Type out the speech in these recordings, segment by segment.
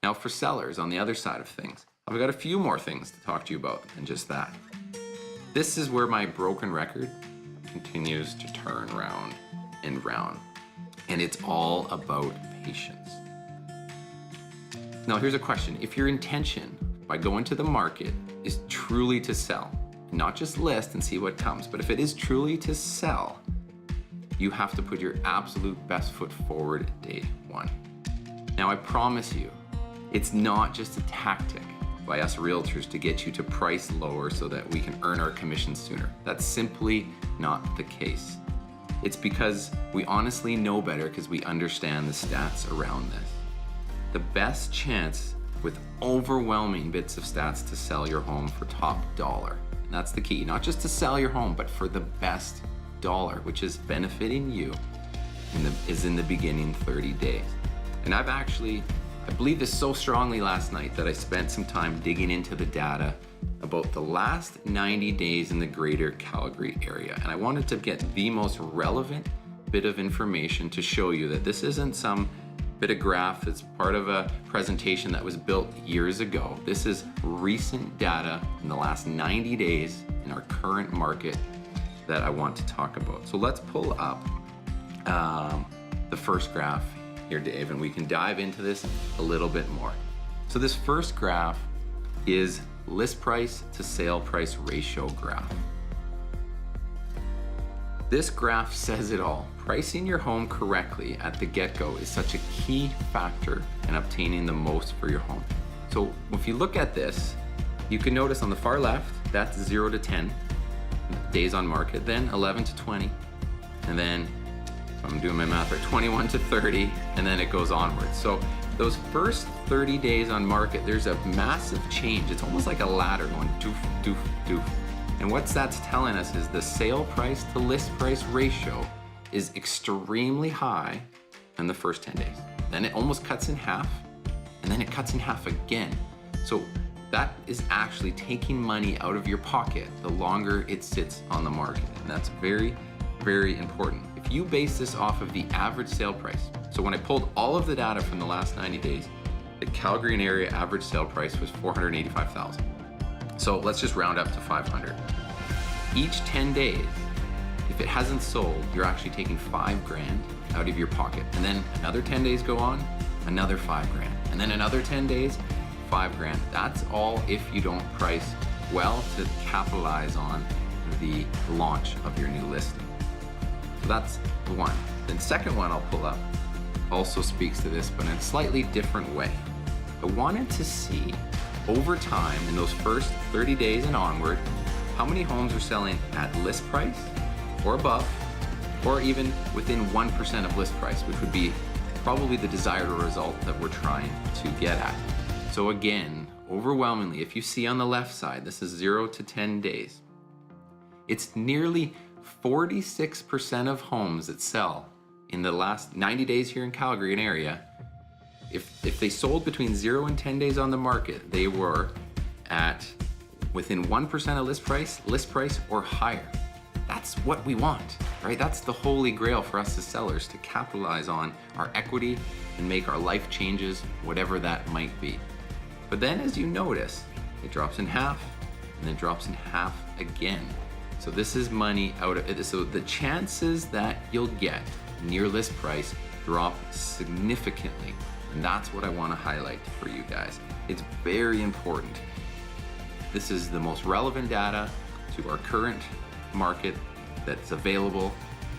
Now for sellers on the other side of things, I've got a few more things to talk to you about than just that. This is where my broken record continues to turn round and round. And it's all about patience. Now here's a question. If your intention by going to the market is truly to sell, not just list and see what comes, but if it is truly to sell, you have to put your absolute best foot forward day one. Now I promise you, it's not just a tactic by us realtors to get you to price lower so that we can earn our commission sooner. That's simply not the case. It's because we honestly know better because we understand the stats around this. The best chance with overwhelming bits of stats to sell your home for top dollar. And that's the key, not just to sell your home, but for the best dollar, which is benefiting you is in the beginning 30 days. And I believed this so strongly last night that I spent some time digging into the data about the last 90 days in the greater Calgary area. And I wanted to get the most relevant bit of information to show you that this isn't some bit of graph that's part of a presentation that was built years ago. This is recent data in the last 90 days in our current market that I want to talk about. So let's pull up the first graph here, Dave, and we can dive into this a little bit more. So this first graph is list price to sale price ratio graph. This graph says it all. Pricing your home correctly at the get-go is such a key factor in obtaining the most for your home. So if you look at this, you can notice on the far left, that's 0 to 10 days on market, then 11 to 20, and then, if I'm doing my math right, 21 to 30, and then it goes onwards. So those first 30 days on market, there's a massive change. It's almost like a ladder going doof, doof, doof. And what that's telling us is the sale price to list price ratio is extremely high in the first 10 days. Then it almost cuts in half, and then it cuts in half again. So that is actually taking money out of your pocket the longer it sits on the market. And that's very, very important. If you base this off of the average sale price, so when I pulled all of the data from the last 90 days, the Calgary and area average sale price was $485,000. So let's just round up to 500. Each 10 days, if it hasn't sold, you're actually taking $5,000 out of your pocket. And then another 10 days go on, another $5,000. And then another 10 days, $5,000. That's all if you don't price well to capitalize on the launch of your new listing. So that's one. The second one I'll pull up also speaks to this, but in a slightly different way. I wanted to see over time in those first 30 days and onward, how many homes are selling at list price or above, or even within 1% of list price, which would be probably the desired result that we're trying to get at. So again, overwhelmingly, if you see on the left side, this is 0 to 10 days. It's nearly 46% of homes that sell in the last 90 days here in Calgary and area. If they sold between 0 and 10 days on the market, they were at within 1% of list price or higher. That's what we want, right? That's the holy grail for us as sellers, to capitalize on our equity and make our life changes, whatever that might be. But then as you notice, it drops in half and then drops in half again. So this is money out of it. So the chances that you'll get near list price drop significantly. And that's what I want to highlight for you guys. It's very important. This is the most relevant data to our current market that's available,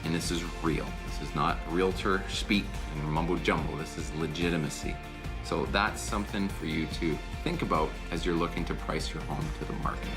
and this is real. This is not realtor speak and mumbo jumbo. This is legitimacy. So that's something for you to think about as you're looking to price your home to the market.